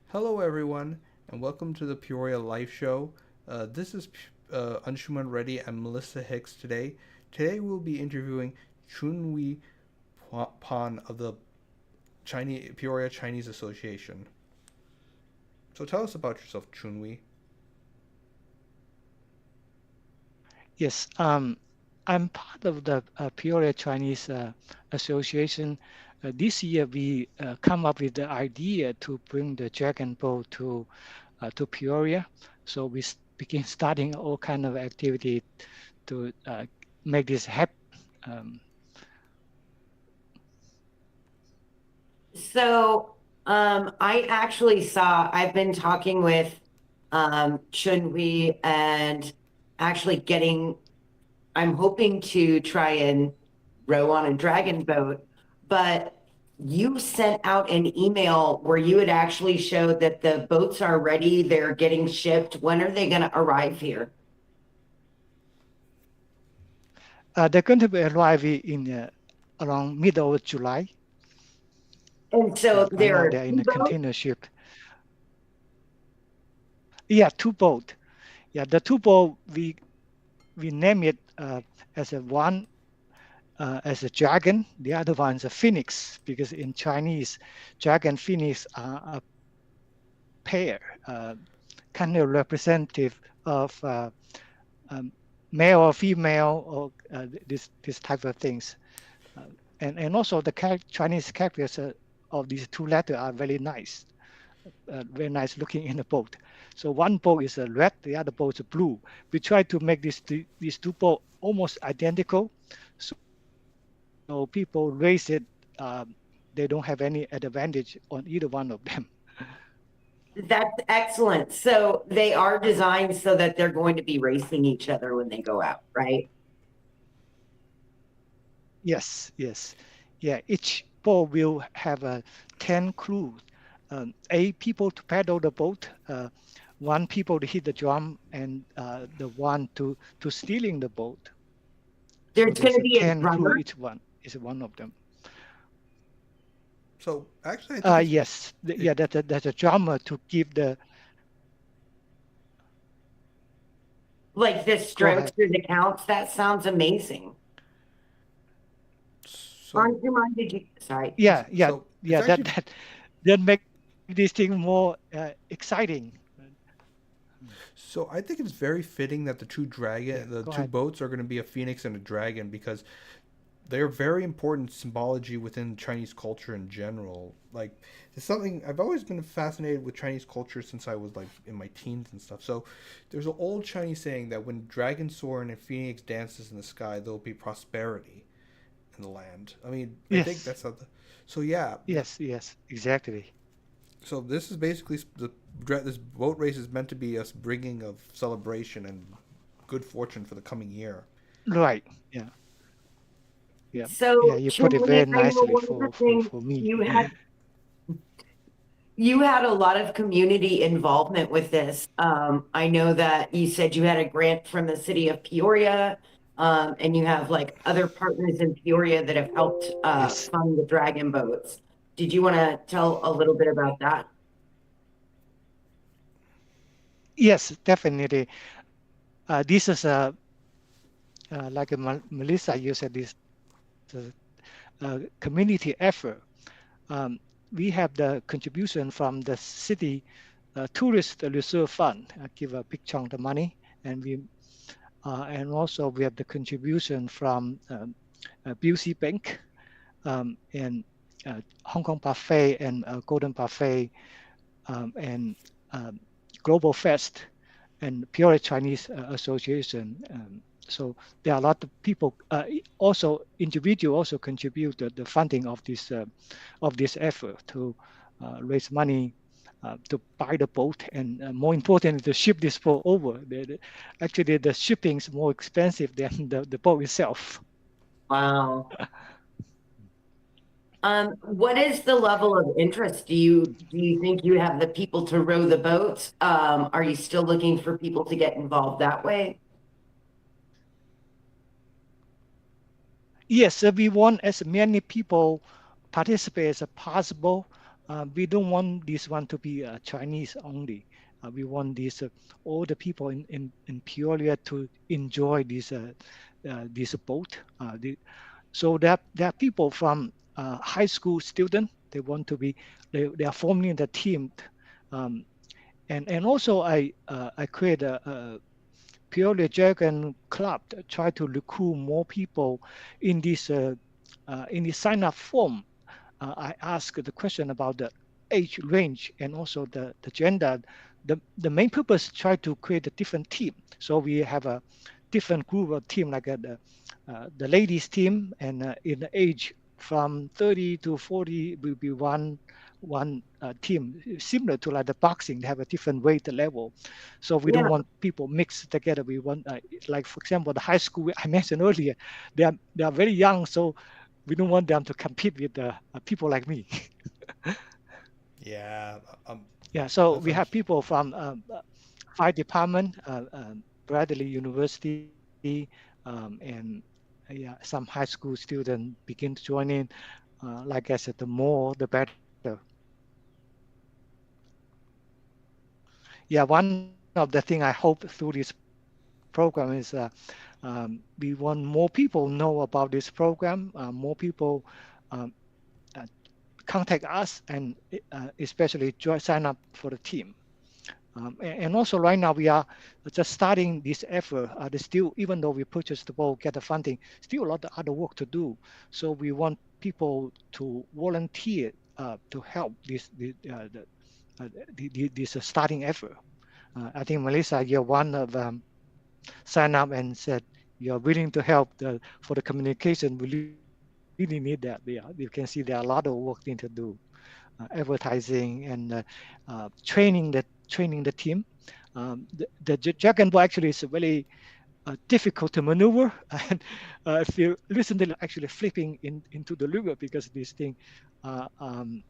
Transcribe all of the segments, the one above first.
Hello, everyone, and welcome to the Peoria Live Show. This is Anshuman Reddy and Melissa Hicks today. Today, we'll be interviewing Chunhui Pan of the Peoria Chinese Association. So, tell us about yourself, Chunhui. Yes, I'm part of the Peoria Chinese Association. This year, we come up with the idea to bring the Dragon Boat to Peoria. So begin starting all kind of activity to make this happen. Um, I actually I've been talking with Chunhui and actually I'm hoping to try and row on a dragon boat, but you sent out an email where you had actually showed that the boats are ready, they're getting shipped. When are they going to arrive here? they're going to be arriving in around middle of July. And so Right there now, are they're in two a boats. container ship. Yeah, two boat. Yeah, the two boat we name it as a one as a dragon. The other one is a phoenix because in Chinese, dragon phoenix are a pair, kind of representative of um, male or female or this type of things. Uh, and also the Chinese characters of these two letters are very nice looking in the boat. So one boat is a red, the other boat is a blue. We try to make these two boats almost identical, so people race it. They don't have any advantage on either one of them. That's excellent. So they are designed so that they're going to be racing each other when they go out, right? Yes, yes, yeah. Each boat will have 10 crew, eight people to paddle the boat, one people to hit the drum, and the one to steering the boat. So There's going there's to a be a 10 crew. drummer. Each one is one of them. So, actually, I think it's Yes, it. yeah. That's a drummer to give the. Like the Go strokes ahead. or the counts. That sounds amazing. So, Aren't you mind? Did you? Sorry. it's Yeah. That actually that make this thing more exciting. so. I think it's very fitting that Yeah. the Go two ahead. boats are going to be a phoenix and a dragon because they're very important symbology within Chinese culture in general. Like it's something I've always been fascinated with Chinese culture since I was like in my teens and stuff. So there's an old Chinese saying that when dragon soar and a phoenix dances in the sky, there'll be prosperity in the land. I mean, I think Yes. that's how so yeah. Yes. Exactly. So this is basically this boat race is meant to be us bringing of celebration and good fortune for the coming year. Right. Yeah. Yeah. Yeah. So, You put it Chinley, very I know nicely one of the things for me. you had a lot of community involvement with this. I know that you said you had a grant from the city of Peoria, and you have like other partners in Peoria that have helped Yes. fund the dragon boats. Did you want to tell a little bit about that? Yes. Definitely. This is a like a Melissa, you said this community effort. Um, we have the contribution from the city tourist reserve fund, give a big chunk of money, and also we have the contribution from BUC Bank and Hong Kong Buffet and Golden Buffet and um, Global Fest and Peoria Chinese Association. So there are a lot of people, also individual, also contribute the funding of this effort to raise money to buy the boat and more importantly to ship this boat over. Actually, the shipping is more expensive than the boat itself. Wow. What is the level of interest? Do you think you have the people to row the boats? Are you still looking for people to get involved that way? Yes, we want as many people participate as possible. We don't want this one to be Chinese only. We want these all the people in Peoria to enjoy this boat. So there are people from high school student. They want to be. They are forming the team, um, and also I create a Peoria Dragon Club to try to recruit more people in this sign up form. I asked the question about the age range and also the gender. The main purpose try to create a different team. So we have a different group of team like the ladies team, and in the age from 30 to 40 will be one team similar to like the boxing. They have a different weight level, so we don't Yeah. want people mixed together. We want like for example the high school I mentioned earlier, they are very young, so we don't want them to compete with people like me. Yeah. Yeah, so That's we have people from fire department, Bradley University, and yeah, some high school students begin to join in. Like I said, the more the better. Yeah, one of the thing I hope through this program is we want more people know about this program. More people um, uh, contact us and especially sign up for the team. And also right now we are just starting this effort. There's still, even though we purchased the boat, get the funding, still a lot of other work to do. So we want people to volunteer to help this starting effort. I think Melissa, you're one of sign up and said you're willing to help for the communication. We really need that. Yeah, you can see there are a lot of work need to do, advertising and training the team. The Dragon Ball actually is very difficult to maneuver, and if you listen to actually flipping into the river because these things uh, um,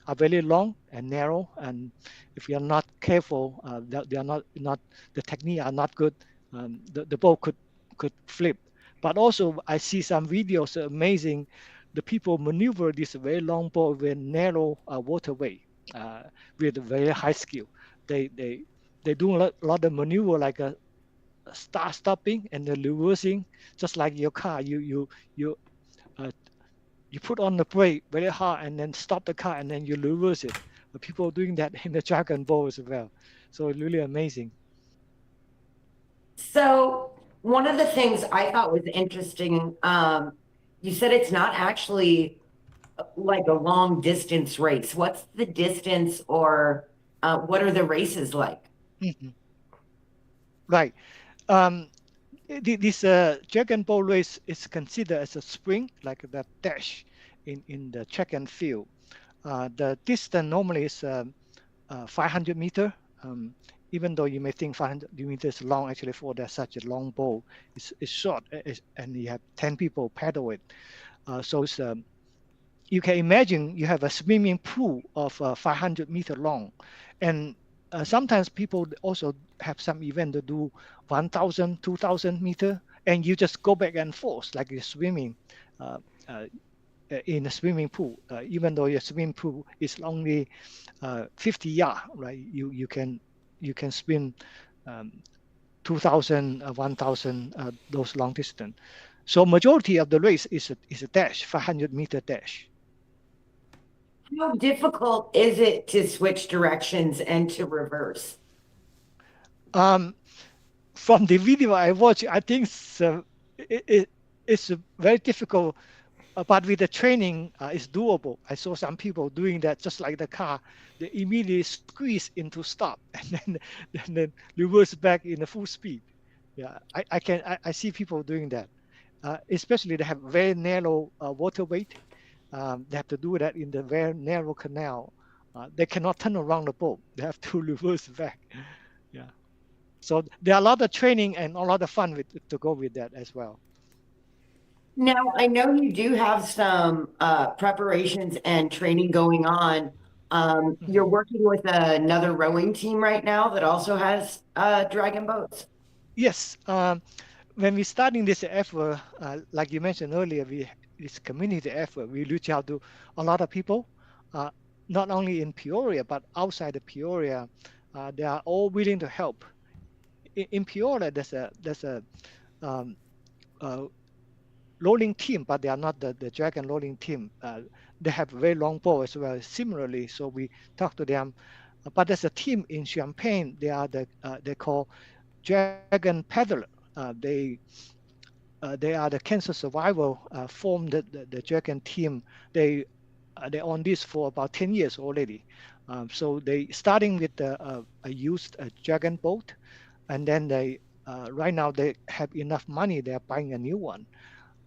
are very long and narrow, and if you are not careful, they are not the technique are not good. The boat could flip. But also, I see some videos amazing. The people maneuver this very long boat with narrow waterway uh, with very high skill. They they they do a lot of maneuver like a start stopping and the reversing, just like your car. Uh, you put on the brake very hard and then stop the car and then you reverse it. People doing that in the Dragon Ball as well. So it's really amazing. So one of the things I thought was interesting, you said it's not actually like a long distance race. What's the distance or what are the races like? Mhm. Right. Um, this Dragon Ball race is considered as a sprint, like the dash in the track and field. The distance normally is 500 meter. Um, Even though you may think 500 meters long, actually for that such a long boat, it's short, and you have 10 people paddle it. So you can imagine you have a swimming pool of 500-meter long, and sometimes people also have some event to do 1,000, 2,000 meter, and you just go back and forth like you're swimming uh, uh, in a swimming pool. Even though your swimming pool is only 50 yards, right? You can swim um, 2,000, 1,000 those long distance. So majority of the race is a dash, 500-meter dash. How difficult is it to switch directions and to reverse? Um, from the video I watched, I think it's very difficult, but with the training, it's doable. I saw some people doing that just like the car. They immediately squeeze into stop and then reverse back in the full speed. Yeah, I see people doing that. Especially they have very narrow waterway. They have to do that in the very narrow canal. They cannot turn around the boat. They have to reverse back. Yeah. So there are a lot of training and a lot of fun to go with that as well. Now, I know you do have some preparations and training going on. You're Mhm. working with another rowing team right now that also has dragon boats. Yes. When we starting this effort, like you mentioned earlier, this community effort. We reach out to a lot of people. not only in Peoria but outside of Peoria, they are all willing to help. In Peoria, there's a um, uh, rolling team, but they are not the dragon rolling team. They have very long bow as well, similarly. So we talk to them. But there's a team in Champaign. They are they call Dragon Paddler. They are the cancer survival formed the dragon team. They they on this for about 10 years already. So they starting with a used dragon boat, and then they right now they have enough money. They are buying a new one.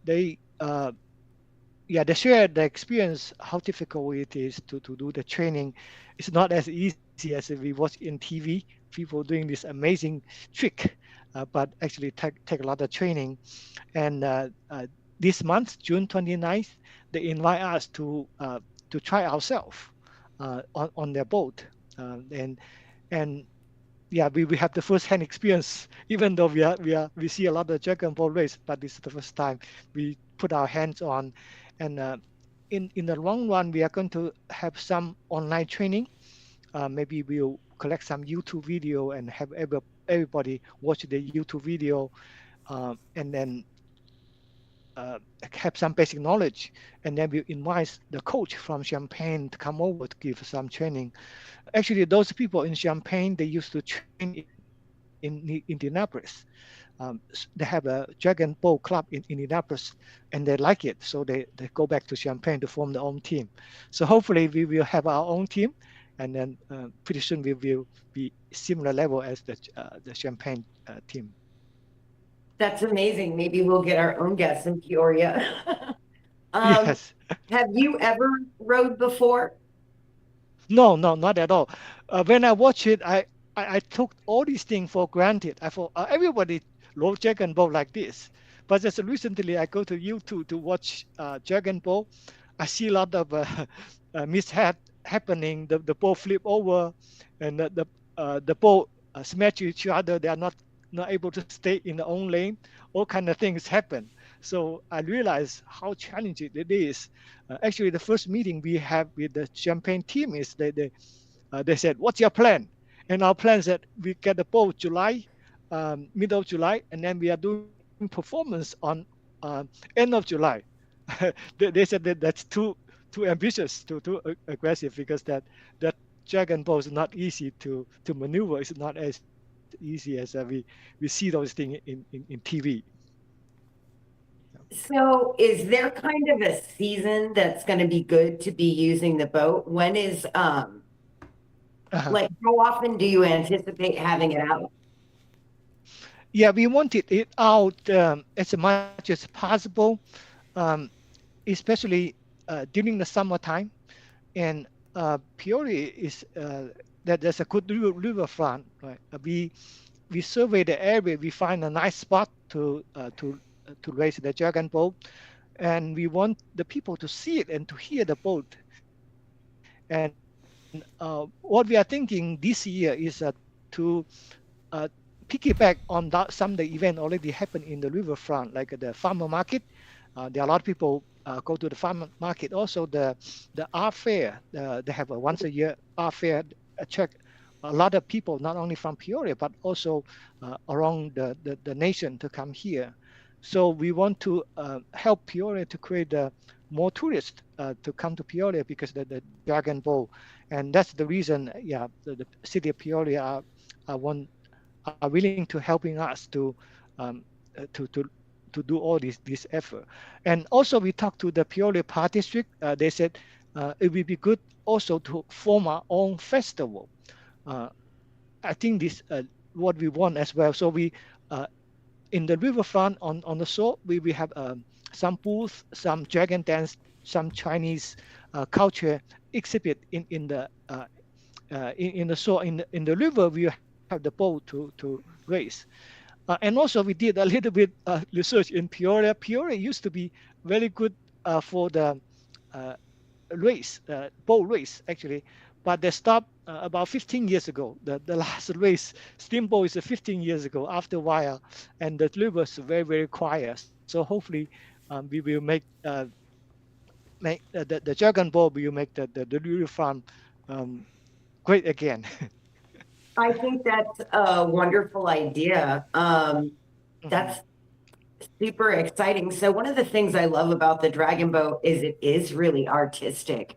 They yeah, they share the experience how difficult it is to do the training. It's not as easy as we watch in TV, people doing this amazing trick, but actually take a lot of training. And this month, June 29th, they invite us to try ourselves on their boat. And yeah, we have the first-hand experience, even though we see a lot of dragon boat race, but this is the first time we put our hands on. And in the long run, we are going to have some online training. Maybe we'll collect some YouTube video and have everybody watch the YouTube video, and then have some basic knowledge. And then we invite the coach from Champaign to come over to give some training. Actually, those people in Champaign, they used to train in Indianapolis. They have a Dragon Boat Club in Indianapolis, and they like it, so they go back to Champaign to form their own team. So hopefully we will have our own team, and then pretty soon we will be similar level as the Champaign team. That's amazing. Maybe we'll get our own guests in Peoria. um, Yes. have you ever rode before? No, no, not at all. When I watch it, I took all these things for granted. I thought everybody loves Dragon Ball like this. But just recently, I go to YouTube to watch Dragon Ball. I see a lot of mishap happening. The ball flip over, and the ball smash each other. They are not able to stay in their own lane. All kind of things happen. So I realized how challenging it is. Actually, the first meeting we have with the Champagne team is they said, "What's your plan?" And our plan is that we get the boat July, middle of July, and then we are doing performance on end of July. They said that that's too ambitious, too aggressive, because that dragon boat is not easy to maneuver. It's not as easy as we see those things in TV. So, is there kind of a season that's going to be good to be using the boat? When is Uh-huh. like how often do you anticipate having it out? Yeah, we wanted it out as much as possible, um, especially during the summertime. And Peoria is that there's a good riverfront, right? We survey the area, we find a nice spot to raise the dragon boat, and we want the people to see it and to hear the boat. And what we are thinking this year is to uh, piggyback on that, some of the event already happened in the riverfront, like the farmer market. There are a lot of people go to the farmer market. Also, the art fair. They have a once a year art fair. Attract a lot of people, not only from Peoria but also around the nation to come here. So we want to help Peoria to create more tourists to come to Peoria because the Dragon Bowl, and that's the reason. Yeah, the city of Peoria are willing to helping us um, to do all this effort. And also we talked to the Peoria Park District. They said it would be good also to form our own festival. Uh, I think this what we want as well. So we in the riverfront on the shore we have some booth, some dragon dance, some Chinese culture exhibit in the in the shore in the river. We have the boat to race. And also we did a little bit research in Peoria. Peoria used to be very good for the uh, race, boat race actually, but they stopped about 15 years ago. The last race, steamboat, is 15 years ago. After a while, and the rivers very quiet. So hopefully we will make make the dragon boat will make the river front great again. I think that's a wonderful idea. Mhm. That's super exciting. So one of the things I love about the Dragon Boat is it is really artistic.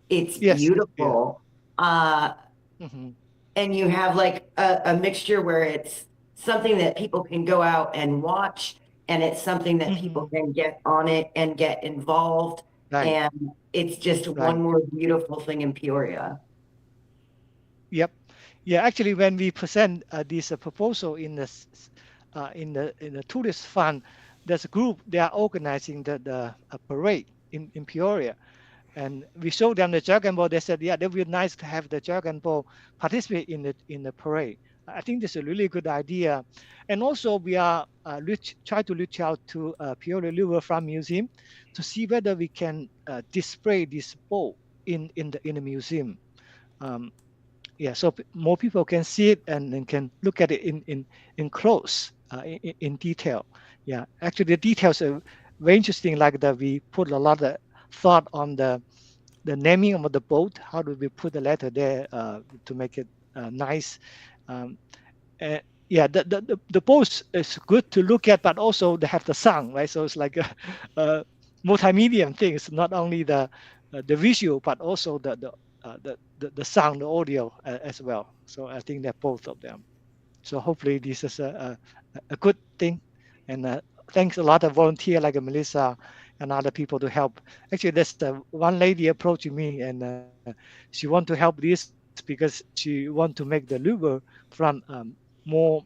It's Yes, yeah. beautiful. Uh, Hmm. and you have like a mixture where it's something that people can go out and watch, and it's something that people Hmm. can get on it and get involved. Right, And it's just one right. more beautiful thing in Peoria. Yep. Yeah, actually, when we present this proposal in the tourist fund, there's a group they are organizing the parade in Peoria, and we showed them the dragon boat. They said, yeah, that would be nice to have the dragon boat participate in the parade. I think this is a really good idea, and also we are try to reach out to Peoria Riverfront Museum to see whether we can display this boat in the museum. Um, yeah, so more people can see it and can look at it in close in detail. Yeah, actually the details are very interesting. Like that, we put a lot of thought on the naming of the boat. How do we put the letter there to make it nice? Um, uh, yeah, the boat is good to look at, but also they have the sound, right? So it's like a multimedia thing. It's not only the visual, but also the sound, the audio as well. So I think that both of them. So hopefully this is a good thing, and thanks a lot of volunteer like Melissa and other people to help. Actually, there's one lady approaching me, and she want to help this because she want to make the river front more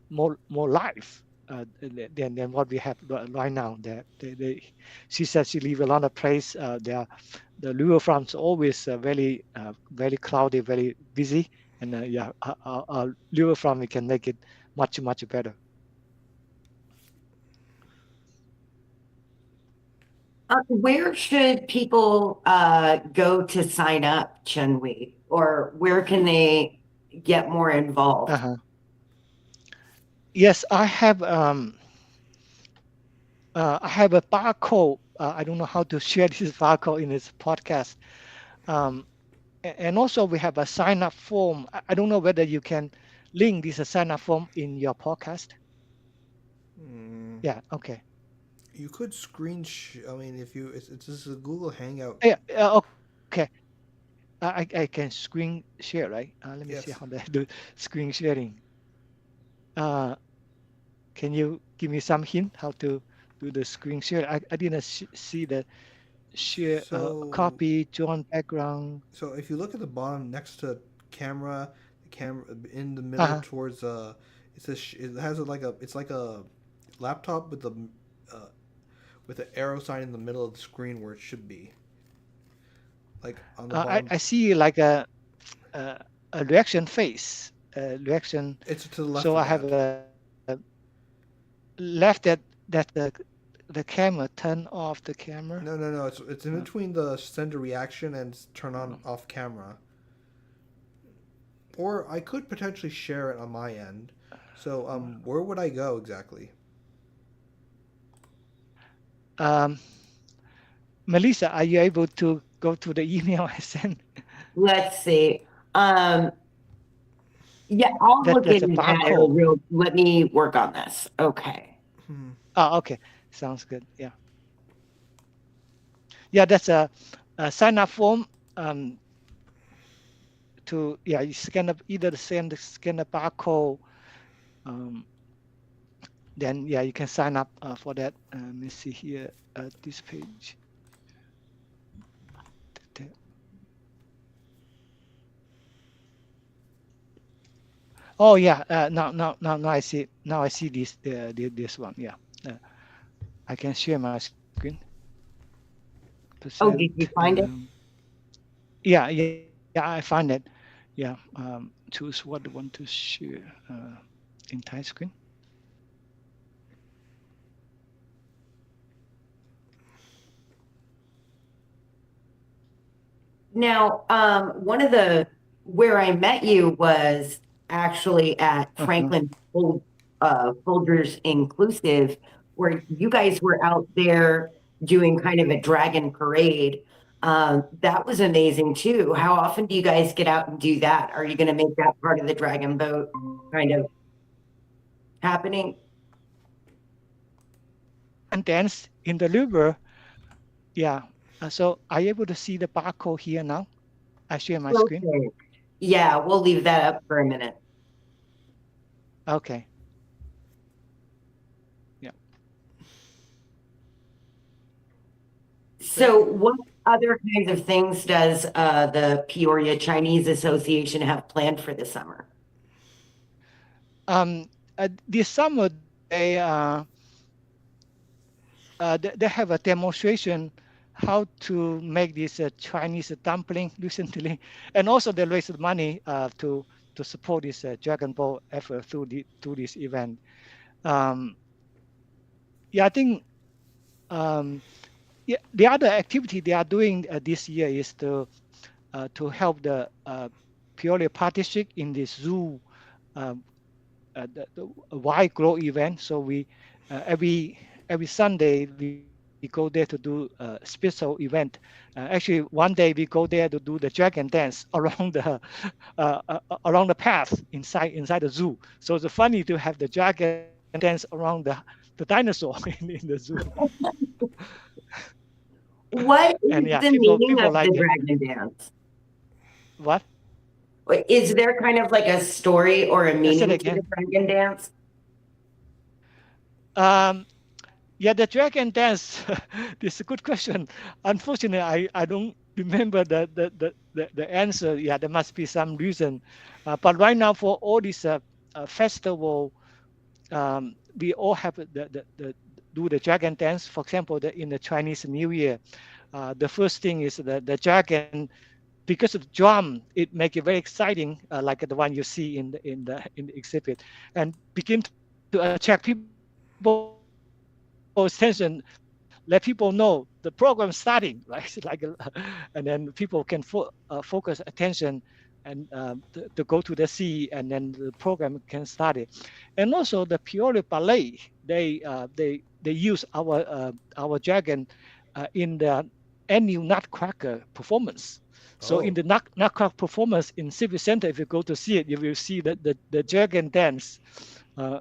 more live than what we have right now. She said she live a lot of place. The riverfront's always very cloudy, very busy, and yeah, our riverfront we can make it much better. Where should people go to sign up, Chunhui, or where can they get more involved? Uh-huh. Yes, I have a barcode. I don't know how to share this barcode in this podcast. Um, and also we have a sign up form. I don't know whether you can link this sign up form in your podcast. Mm, Yeah, okay. you could I mean, if you, it's just a Google Hangout. Yeah, okay. I can screen share, right? Let me see how Yes. to do screen sharing. Uh, can you give me some hint how to do the screen share? I didn't see the share So, copy, join background. so if you look at the bottom next to camera, the camera in the middle Uh-huh. towards it has it's like a laptop uh, with an arrow sign in the middle of the screen where it should be, like on the bottom. I see like a reaction face, reaction. It's to the left So of I have that. a left that the camera turn off the camera. No, no, no. It's in Uh, between the send a reaction and turn on uh, off camera. Or I could potentially share it on my end. So, where would I go exactly? um, Melissa, are you able to go to the email I sent? Let's see. Um, yeah, I'll That look there's a into that. barcode. Let me work on this. Okay. Hmm. Oh, okay, sounds good. Yeah, yeah, that's a sign up form. Um, to yeah, you scan up either scan the barcode. Um, then yeah, you can sign up for that. Let me see here this page. Oh yeah, now I see it. Now I see this one. Yeah, uh, I can share my screen. Oh, did Percent. you find it? Yeah, I find it. Yeah, choose what I want to share entire screen. Now, one of the where I met you was actually at Uh-huh. Franklin Folgers Inclusive, where you guys were out there doing kind of a dragon parade. That was amazing too. How often do you guys get out and do that? Are you going to make that part of the dragon boat kind of happening? And dance in the river. Yeah. So are you able to see the barcode here now? I share my screen. Okay. Yeah, we'll leave that up for a minute. Okay. Yeah. So what other kinds of things does the Peoria Chinese Association have planned for the summer? This summer they they have a demonstration how to make this Chinese dumpling recently, and also they raised money to support this Dragon Boat effort through this event. Yeah, I think yeah, the other activity they are doing this year is to help the Peoria Park District in this zoo the wide grow event. So we every Sunday we go there to do a special event. Actually, one day we go there to do the dragon dance around the path inside the zoo. So it's funny to have the dragon dance around the dinosaur in the zoo. What And is yeah, the people meaning of like the it. dragon dance? What? Is there kind of like a story or a Say it meaning to again. the dragon dance? Yeah, the dragon dance. This is a good question. Unfortunately, I don't remember the answer. Yeah, there must be some reason. But right now, for all this festival, we all have the do the dragon dance. For example, in the Chinese New Year, the first thing is the dragon. Because of the drum, it make it very exciting, like the one you see in the exhibit, and begin to attract people's attention, let people know the program starting, right? And then people can focus attention and to go to the sea, and then the program can start it. And also the Peoria Ballet, they use our dragon in the annual Nutcracker performance. So in the Oh, Nutcracker performance in Civic Center, if you go to see it, you will see the dragon dance.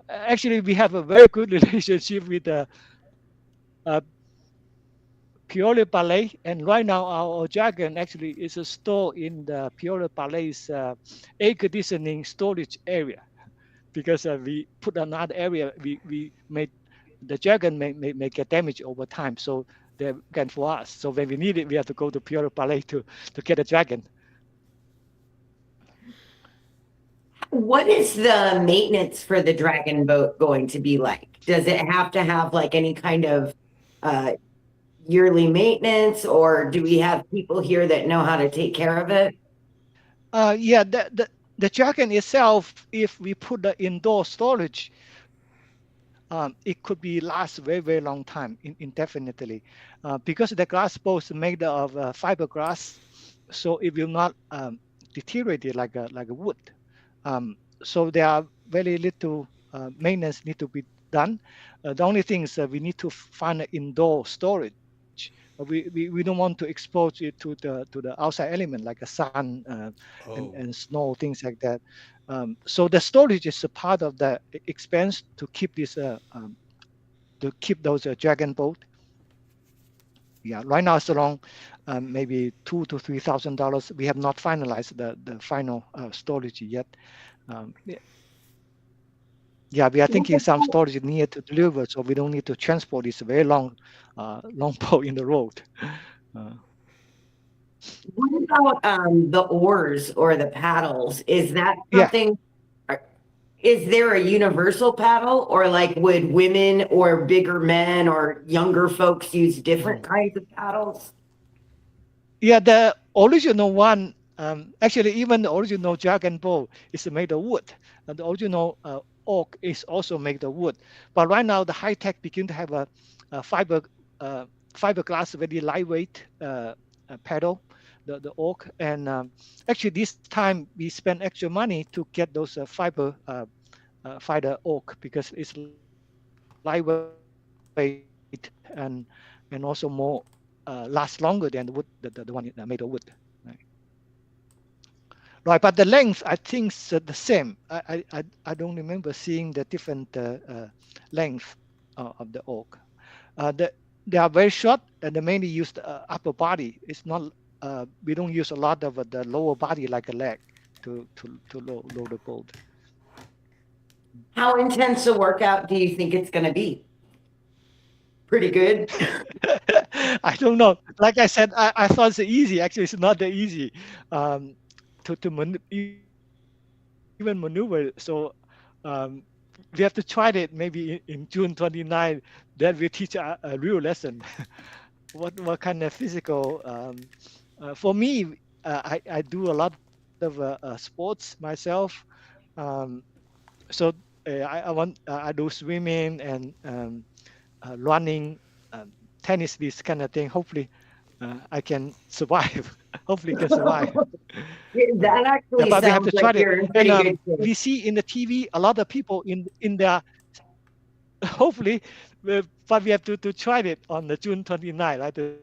Actually, we have a very good relationship with the Peoria Ballet, and right now our dragon actually is stored in the Peoria Ballet's air conditioning storage area, because we put another area, we made the dragon may get damaged over time, so they're again for us. So when we need it, we have to go to Peoria Ballet to get a dragon. What is the maintenance for the dragon boat going to be like? Does it have to have like any kind of uh, yearly maintenance, or do we have people here that know how to take care of it? Yeah, the dragon itself, if we put the indoor storage, it could be last very long time, indefinitely, because the glass boat is made of fiberglass, so it will not deteriorate like a wood. So there are very little maintenance need to be done. The only thing is we need to find an indoor storage. We don't want to expose it to the outside element like the sun oh, and snow, things like that. So the storage is a part of the expense to keep this to keep those dragon boat. Yeah, right now it's around maybe $2,000 to $3,000. We have not finalized the final storage yet. Yeah, we are thinking some storage near to deliver, so we don't need to transport this very long boat in the road. What about the oars or the paddles? Is that Yeah, something? Is there a universal paddle, or like would women or bigger men or younger folks use different kinds of paddles? yeah. The original one, actually, even the original dragon boat is made of wood, and the original oak is also made of wood. But right now, the high tech begin to have a fiberglass, very lightweight paddle, the oak. And actually, this time we spent extra money to get those fiber oak, because it's lightweight and and also more last longer than the wood, the one made of wood. Right. Right, but the length I think is the same. I don't remember seeing the different length of the oak. They are very short, and they mainly use the upper body. It's not we don't use a lot of the lower body like a leg to load the boat. How intense a workout do you think it's going to be? Pretty good. I don't know. Like I said, I thought it's easy. Actually, it's not that easy even maneuver. So we have to try it maybe in June 29. Then we teach a real lesson. what kind of physical? For me, I do a lot of sports myself. So I do swimming and running, tennis, this kind of thing. Hopefully, I can survive. Hopefully, can survive. That actually But we have sounds to try like it. you're in pretty And good shape. we see in the TV a lot of people in their. Hopefully, but we have to try it on the June 29, right? To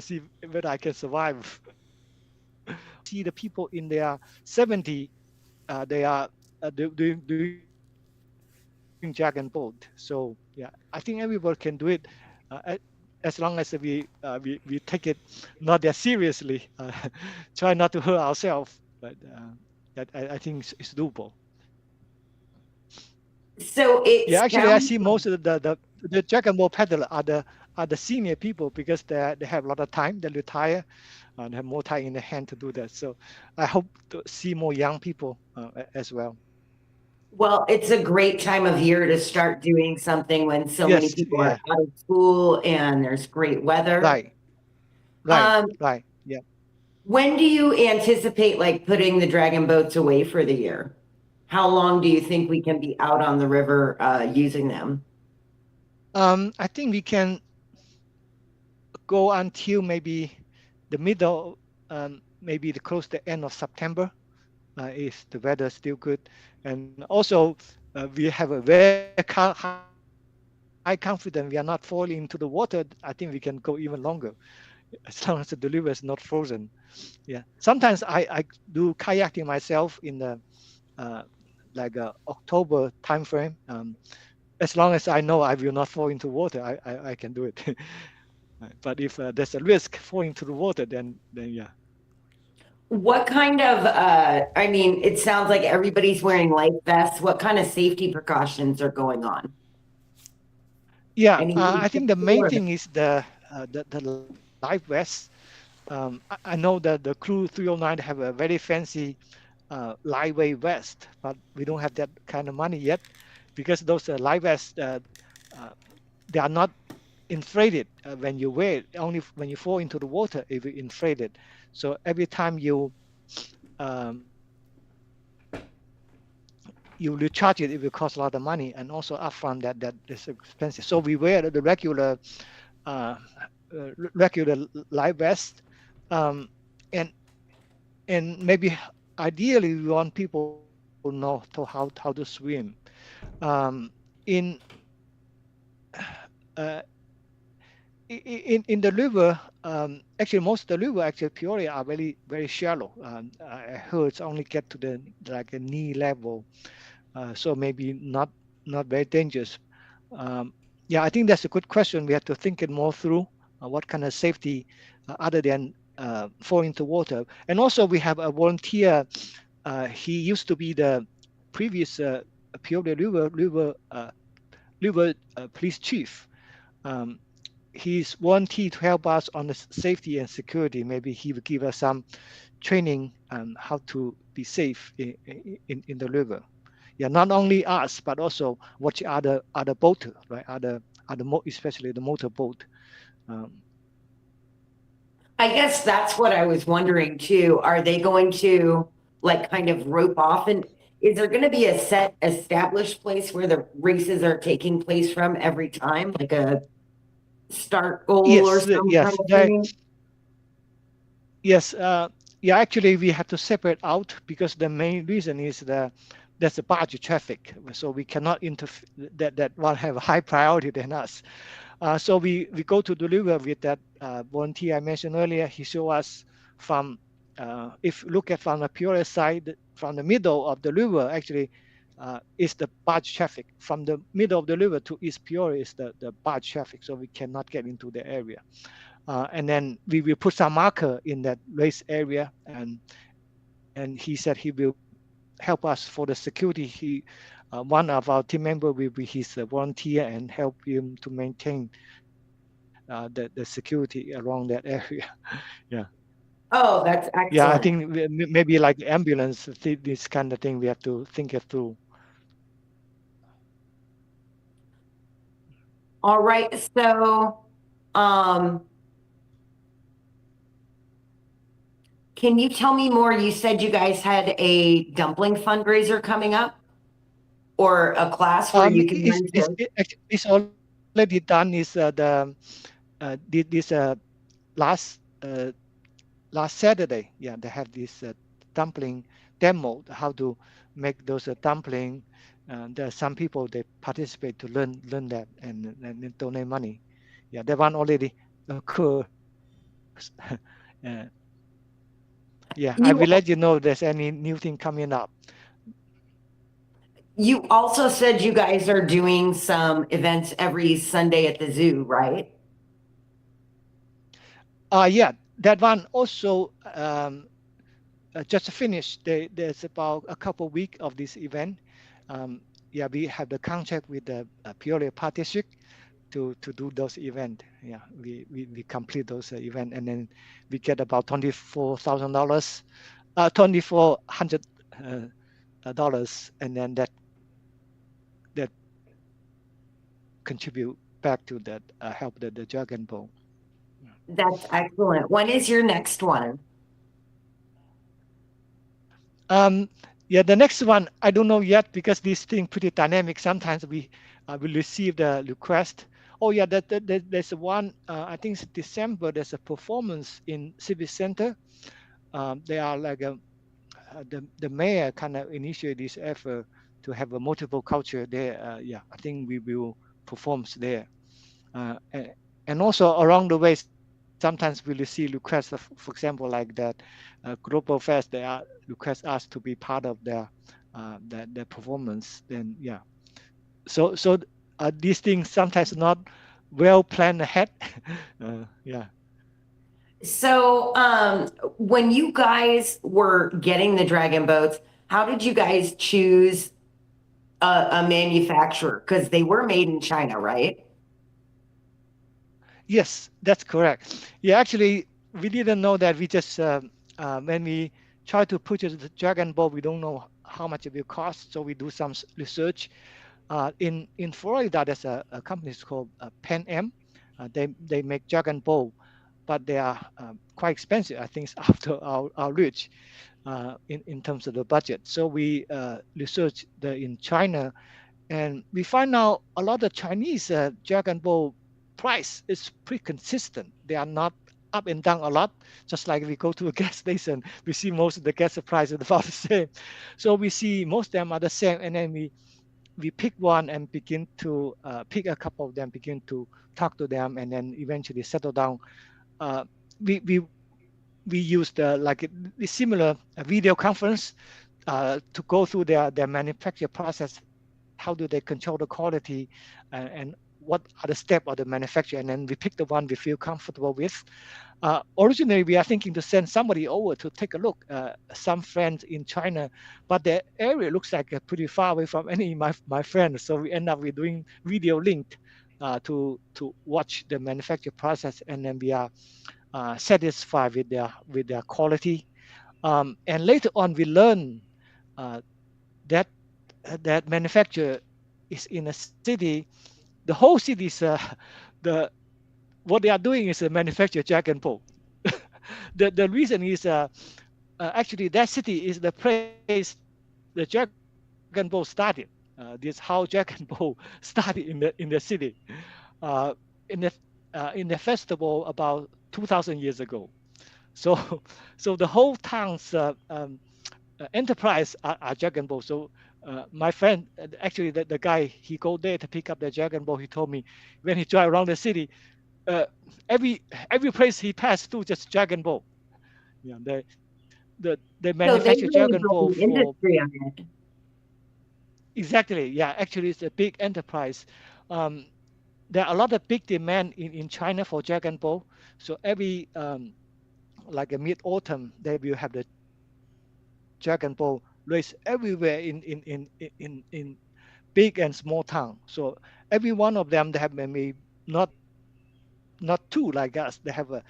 see whether I can survive. See the people in their 70, they are doing dragon boat. So yeah, I think everyone can do it as long as we take it not that seriously. Try not to hurt ourselves, but I think it's doable. So it Yeah, actually, I sounds see most of the dragon boat paddler are the senior people because they have a lot of time. They retire and have more time in the hand to do that. So I hope to see more young people as well. well, it's a great time of year to start doing something when so many Yes, people are yeah, out of school and there's great weather. right, right, Um, right. Yeah. when do you anticipate like putting the dragon boats away for the year? How long do you think we can be out on the river using them? I think we can go until maybe the middle, maybe the close to the end of September, if the weather is still good. And also, we have a very high confidence we are not falling into the water. I think we can go even longer as long as the river is not frozen. Yeah. Sometimes I do kayaking myself in the like October timeframe. As long as I know I will not fall into water, I can do it. But if there's a risk falling into the water, then yeah. What kind of, I mean, it sounds like everybody's wearing life vests. What kind of safety precautions are going on? Yeah, Anything I think the main particular? thing is the life vest. I know that the crew 309 have a very fancy lightweight vest, but we don't have that kind of money yet because those life vests they are not inflated when you wear it. Only when you fall into the water it will inflate it. So every time um, you recharge it, it will cost a lot of money, and also upfront that is expensive. So we wear the uh, regular life vest, and maybe ideally we want people to know how to swim. In uh, in the river, actually most of the river, actually Peoria are very shallow. I heard it's only get to the like a knee level, so maybe not very dangerous. Yeah, I think that's a good question. We have to think it more through. What kind of safety other than falling into water? And also we have a volunteer. He used to be the previous Peoria River police chief. He's volunteered to help us on the safety and security. Maybe he will give us some training on how to be safe in the river. Yeah, not only us, but also watch other boaters, right? Especially the motor boat. I guess that's what I was wondering too. Are they going to like kind of rope off, and is there going to be a set established place where the races are taking place from every time, like a start goal or Yes, some kind yes, of thing? yes. Yeah, actually, we have to separate out because the main reason is there's a barge traffic, so we cannot interfere. That one have a high priority than us. So we go to the river with that volunteer I mentioned earlier. He showed us from, if you look at from the Peoria side, from the middle of the river, actually is the barge traffic. From the middle of the river to East Peoria is the barge traffic, so we cannot get into the area. And then we will put some marker in that race area, and he said he will help us for the security. One of our team member will be his volunteer and help him to maintain the security around that area. Yeah, Oh, that's yeah. I excellent. think maybe like ambulance, this kind of thing, we have to think it through. All right. So, um, can you tell me more? You said you guys had a dumpling fundraiser coming up or a class where you can learn to. It's already done. Is this last last Saturday? Yeah, they have this dumpling demo, how to make those dumpling. There are some people they participate to learn that and donate money. Yeah, that one already occurs. Yeah, I will You let you know if there's any new thing coming up. you also said you guys are doing some events every Sunday at the zoo, right? Yeah, that one also just finished. There's about a couple weeks of this event. Yeah, we have the contract with the Peoria Partnership to do those events. Yeah, we complete those events, and then we get about $24,000, $2,400, and then that contribute back to that help the Dragon Boat. That's excellent. When is your next one? Yeah, the next one I don't know yet because this thing pretty dynamic. Sometimes we will receive the request. Oh yeah, there's one. I think it's December. There's a performance in Civic Center. They are like the mayor kind of initiate this effort to have a multiple culture there. Yeah, I think we will perform there. And also along the way, sometimes we receive requests, for example, like that Global Fest, they are request us to be part of their performance. Then yeah, so these things sometimes not well planned ahead. Yeah. So, when you guys were getting the dragon boats, how did you guys choose a manufacturer? Because they were made in China, right? Yes, that's correct. Yeah, actually, we didn't know that. We just when we try to purchase the Dragon Boat, we don't know how much it will cost. So we do some research. In Florida, there's a company called Pan Am. They make Dragon Boat, but they are quite expensive. I think it's after our reach in terms of the budget. So we research in China, and we find out a lot of Chinese Dragon Boat price is pretty consistent. They are not up and down a lot. Just like we go to a gas station, we see most of the gas price is about the same. So we see most of them are the same, and then we pick one and begin to pick a couple of them, begin to talk to them, and then eventually settle down. Uh, we we we use the similar video conference to go through their manufacture process. How do they control the quality, and what are the steps of the manufacture? And then we pick the one we feel comfortable with. Originally, we are thinking to send somebody over to take a look, some friends in China, but the area looks like pretty far away from any of my friends. So we end up with doing video linked to watch the manufacture process, and then we are satisfied with their quality. And later on, we learn uh, that that manufacturer is in a city. The whole city is the what they are doing is a manufacture Dragon Boat. The reason is actually that city is the place the Dragon Boat started. This how Dragon Boat started in the city, uh, in in the festival about 2,000 years ago. So so the whole town's enterprise are Dragon Boat. So My friend, actually, the guy, he go there to pick up the dragon boat. He told me when he drive around the city, uh, every every place he passed through just dragon boat. Yeah, they So manufacture they dragon really boat built an for industry on it. exactly. Yeah, actually, it's a big enterprise. Um, there are a lot of big demand in China for dragon boat. So every like a mid autumn, they will have the dragon boat race everywhere in big and small town. So every one of them they have maybe not not two like us. They have a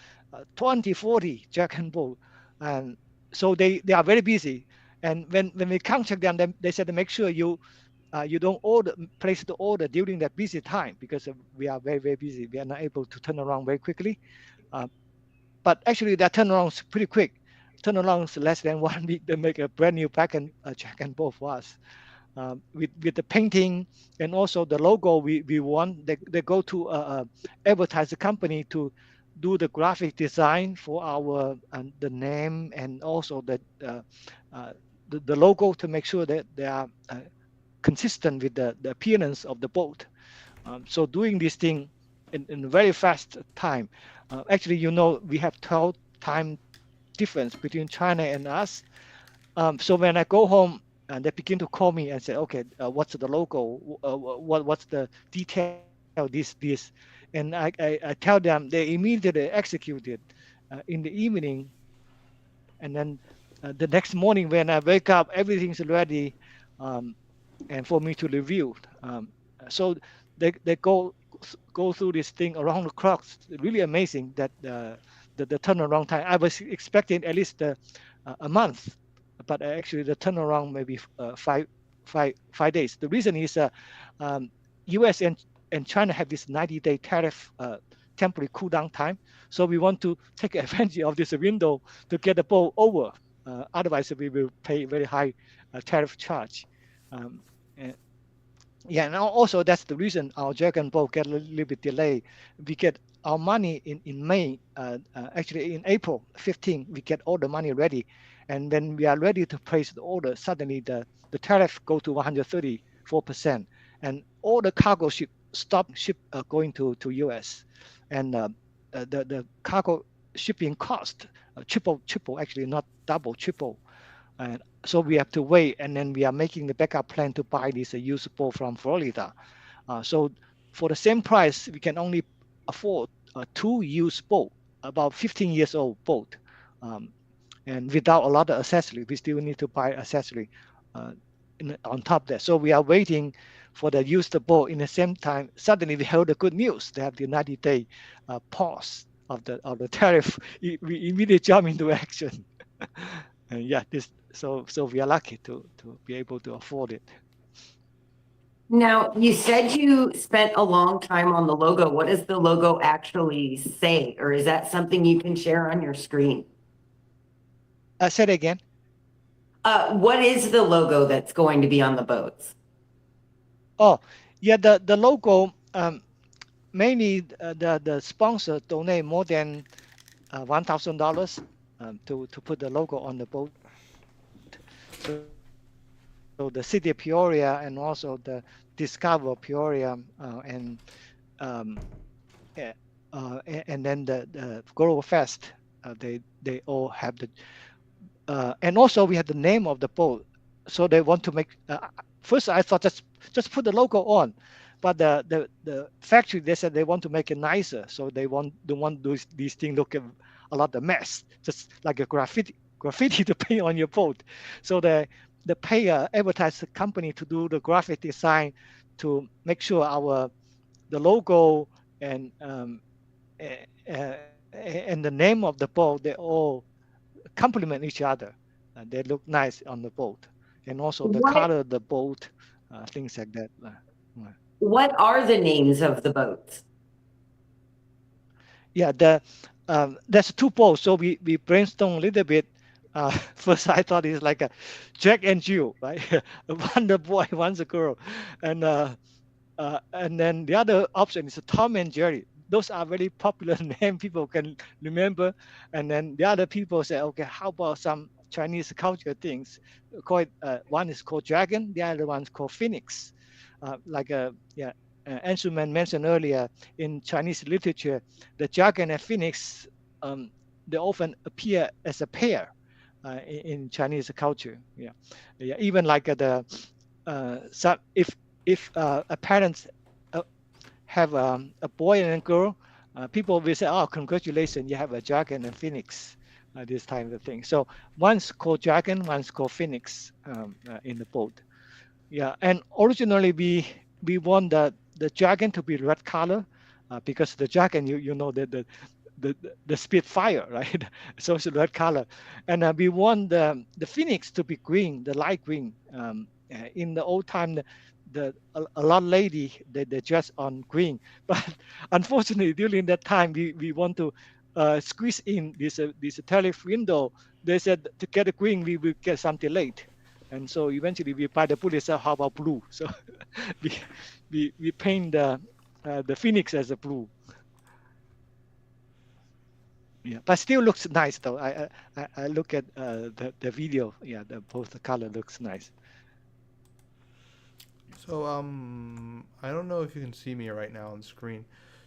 20, 40 dragon boat, and so they are very busy. And when we contact them, they said to make sure you don't order place the order during that busy time because we are very busy. We are not able to turn around very quickly. Uh, but actually, that turnaround's pretty quick. Turnaround's less than 1 week. They make a brand new back and dragon boat for us with the painting and also the logo we want. They go to advertise the company to do the graphic design for our the name and also uh, the logo to make sure that they are consistent with the appearance of the boat. So doing this thing in a very fast time. Actually, we have 12 time difference between China and us. So when I go home and they begin to call me and say, okay, what's the logo? What's the detail? This, and I tell them they immediately execute it in the evening, and then the next morning when I wake up, everything's ready, um, and for me to review. So they go through this thing around the clock. It's really amazing that the turnaround time. I was expecting at least a month, but actually the turnaround maybe 5 days. The reason is um, U.S. and China have this 90-day tariff temporary cool down time. So we want to take advantage of this window to get the boat over. Otherwise, we will pay very high tariff charge. Um, and, yeah, and also that's the reason our dragon boat get a little bit delayed. We get our money in May, actually in April 15, we get all the money ready. And when we are ready to place the order, suddenly the tariff go to 134%. And all the cargo ship going to US. And the cargo shipping cost triple, actually not double, triple. And so we have to wait, and then we are making the backup plan to buy this used boat from Florida. So for the same price, we can only afford two used boat, about 15 years old boat, um, and without a lot of accessory. We still need to buy accessory uh, on top of that. So we are waiting for the used boat. In the same time, suddenly we heard the good news. They have the 90-day pause of the tariff. We immediately jump into action. And yeah, so we are lucky to be able to afford it. Now, you said you spent a long time on the logo. What does the logo actually say? Or is that something you can share on your screen? Say it again. What is the logo that's going to be on the boats? Oh, yeah, the logo, mainly the sponsor donate more than $1,000 to put the logo on the boat. So the city of Peoria and also the Discover Peoria um, and then the Global Fest, they all have and also we had the name of the boat. So they want to make. First, I thought just put the logo on, but the factory they said they want to make it nicer, so don't want these things look a lot of mess, just like a graffiti to paint on your boat. So they pay a advertising company to do the graphic design to make sure the logo and and the name of the boat they all complement each other. They look nice on the boat, and also the What color of the boat, things like that. what are the names of the boats? Yeah, there's two boats, so we brainstorm a little bit. First, I thought it's like a Jack and Jill, right? One a boy, one's a girl, and and then the other option is Tom and Jerry. Those are very popular name people can remember. And then the other people say, okay, how about some Chinese culture things. Called one is called dragon, the other one's called phoenix. Like Anshuman mentioned earlier, in Chinese literature, the dragon and phoenix, they often appear as a pair in Chinese culture. Even like if a parents have a boy and a girl, people will say, "Oh, congratulations, you have a dragon and phoenix." This type of thing. So one's called dragon, one's called phoenix in the boat. And originally we want the dragon to be red color because the dragon, you know that the spit fire, right? So it's red color, and we want the phoenix to be green, the light green. In the old time, a lot of lady they dress on green, but unfortunately during that time we want to squeeze in this tariff window. They said to get a green we will get something late, and so eventually we buy the bullet. So how about blue? So we paint the phoenix as a blue. But still looks nice though. I look at the video. Both the color looks nice. So I don't know if you can see me right now on the screen.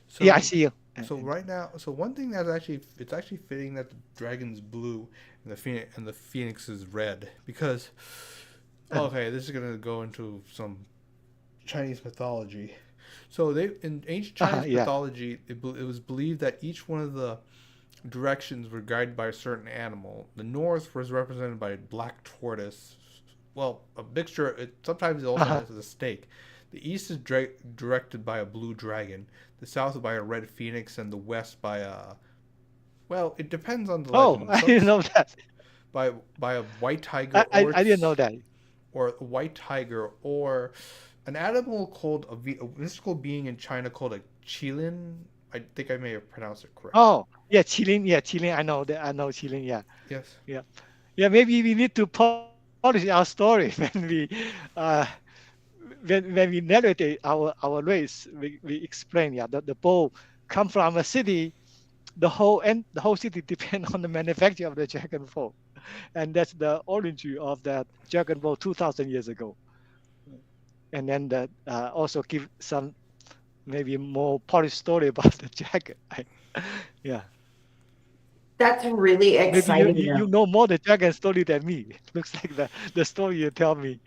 So I see you. So right now, so one thing that's actually fitting that the dragon's blue and the phoenix is red, because okay, this is gonna go into some Chinese mythology. So in ancient Chinese mythology, it was believed that each one of the directions were guided by a certain animal. The north was represented by a black tortoise. Well, a mixture. Sometimes it also has a snake. The east is directed by a blue dragon. The south by a red phoenix, and the west by a. Well, it depends on the legend. I didn't know that. By a white tiger. I didn't know that. Or a white tiger, or an animal called a mystical being in China called a qilin. I think I may have pronounced it correct. Oh, qilin. Qilin. I know that. I know qilin. Yes. Maybe we need to polish our story when we when we narrate our race. We explain the boat come from a city. The whole city depend on the manufacture of the dragon boat, and that's the origin of that dragon boat 2,000 years ago. And then that also give some maybe more polished story about the dragon. That's really exciting. Maybe you know more the dragon story than me. It looks like the story you tell me.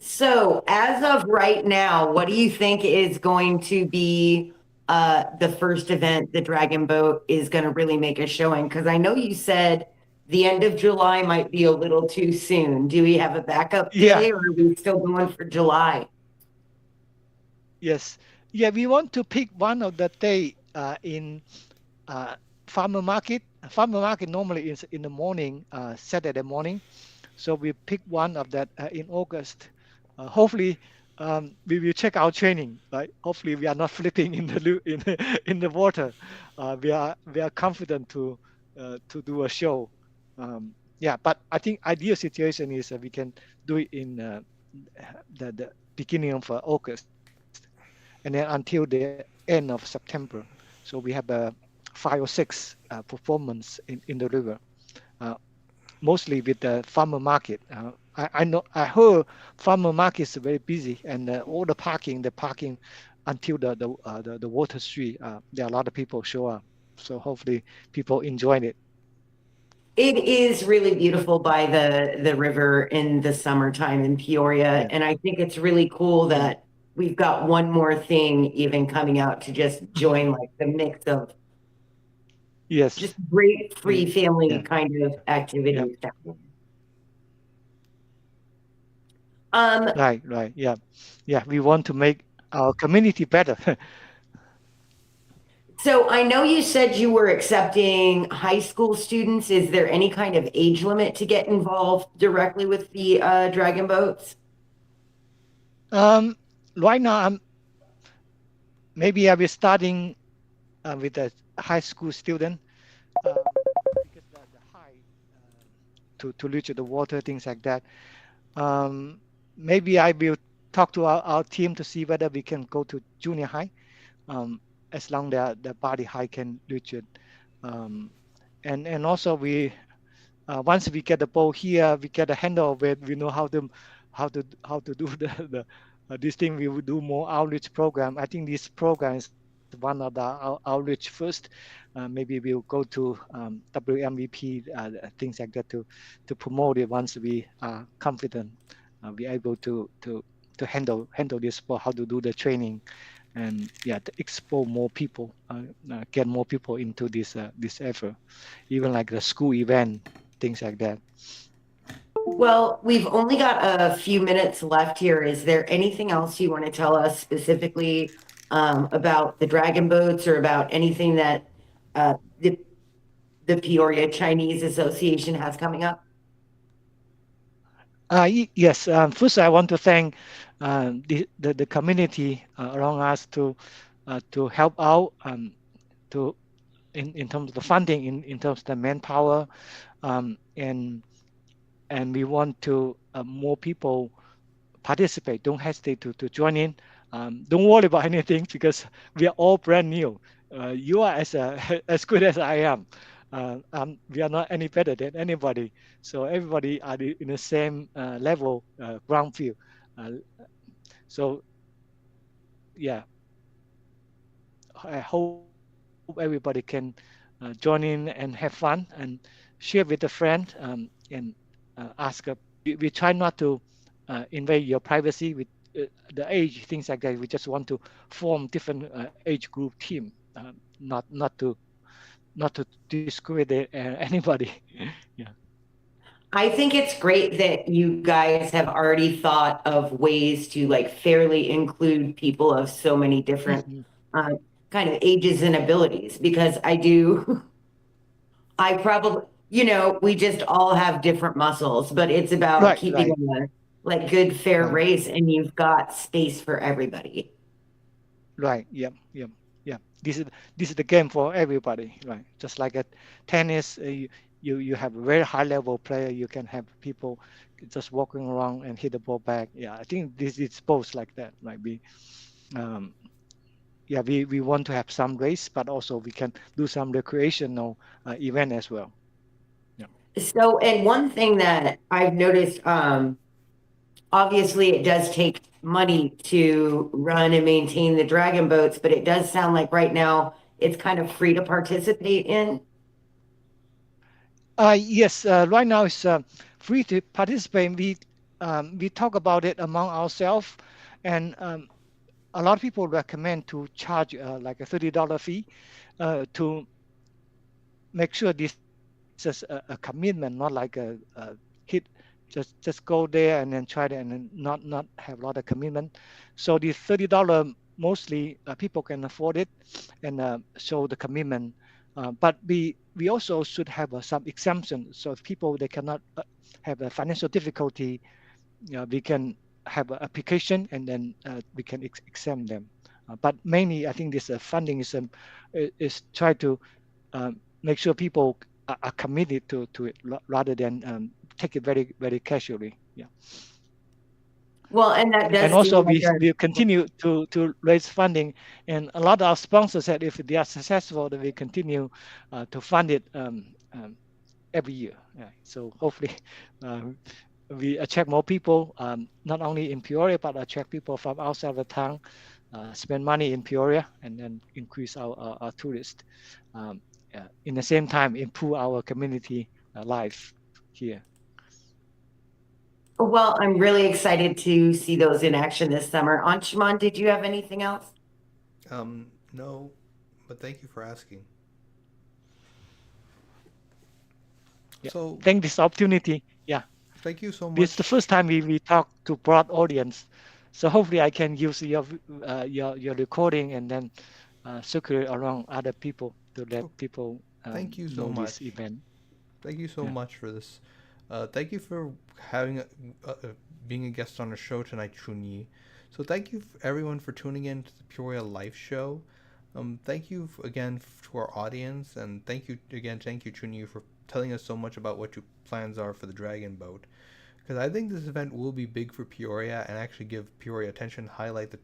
So, as of right now, what do you think is going to be the first event the Dragon Boat is going to really make a showing? Because I know you said the end of July might be a little too soon. Do we have a backup day, or are we still going for July? Yes. We want to pick one of the day in farmer market. Farmer market normally is in the morning, Saturday morning. So we pick one of that in August. Hopefully, we will check our training. Right? Hopefully, we are not flipping in the water. We are confident to do a show. But I think ideal situation is we can do it in the beginning of August, and then until the end of September. So we have 5 or 6 performance in the river, mostly with the farmer market. I heard farmer market is very busy, and all the parking until the water street. There are a lot of people show up. So hopefully people enjoy it. It is really beautiful by the river in the summertime in Peoria. And I think it's really cool that we've got one more thing even coming out to just join like the mix of just great free family kind of activities. Right. We want to make our community better. So I know you said you were accepting high school students. Is there any kind of age limit to get involved directly with the dragon boats? Right now, maybe I'll be starting with a high school student because the height to reach the water, things like that. Maybe I will talk to our team to see whether we can go to junior high. As long as the body height can reach it. and also we once we get the boat here, we get a handle of it. We know how to do this thing. We will do more outreach program. I think this program is one of the outreach first. Maybe we'll go to WMVP things like that to promote it once we are confident. We able to handle this sport, how to do the training, and yeah, to expose more people, get more people into this effort, even like the school event, things like that. Well, we've only got a few minutes left here. Is there anything else you want to tell us specifically about the dragon boats or about anything that uh, the the Peoria Chinese Association has coming up? Yes. First, I want to thank the community around us to help out to in terms of the funding, in terms of the manpower, and we want to more people participate. Don't hesitate to join in. Don't worry about anything because we are all brand new. You are as as good as I am. We are not any better than anybody. So everybody are in the same level, ground field. Uh, so yeah, I hope everybody can join in and have fun and share with a friend, and ask. We try not to invade your privacy with the age, things like that. We just want to form different age group team, not to discriminate anybody. Yeah. I think it's great that you guys have already thought of ways to like fairly include people of so many different Mhm. uh, kind of ages and abilities because I do, I probably, we just all have different muscles, but it's about Right, keeping right, a like good, fair right, race and you've got space for everybody. right. Yep, yep, yep. This is the game for everybody, right? Just like at tennis, you have a very high level player. You can have people just walking around and hit the ball back. Yeah, I think this is both like that, right? Um, yeah, we want to have some race, but also we can do some recreational event as well. Yeah. So, and one thing that I've noticed, obviously it does take money to run and maintain the dragon boats, but it does sound like right now it's kind of free to participate in. Yes, right now it's free to participate. We talk about it among ourselves, and a lot of people recommend to charge like a $30 fee to make sure this is a commitment, not like a hit. Just go there and then try it and then not have a lot of commitment. So the $30 mostly people can afford it and show the commitment. But we also should have some exemption. So if people they cannot have a financial difficulty, we can have an application and then we can exempt them. But mainly, I think this funding is try to make sure people are committed to it rather than take it very casually. Yeah. Well, and that And does also seem like we continue to raise funding, and a lot of our sponsors said if they are successful, then we continue to fund it every year. Yeah. So hopefully uh, we attract more people, not only in Peoria, but attract people from outside the town, spend money in Peoria, and then increase our tourists. In the same time, improve our community life here. well, I'm really excited to see those in action this summer. Anshuman, did you have anything else? No, but thank you for asking. Yeah. So, Thank this opportunity. Yeah. thank you so This is the much. first time we talk to broad audience. So hopefully I can use your recording and then circulate around other people to let Oh, people thank you so know this much. event. Thank you so Yeah. much for this. Thank you for having being a guest on our show tonight, Chunyi. So thank you everyone for tuning in to the Peoria Life Show. Thank you again to our audience, and thank you Chunyi for telling us so much about what your plans are for the Dragon Boat. Because I think this event will be big for Peoria and actually give Peoria attention, highlight the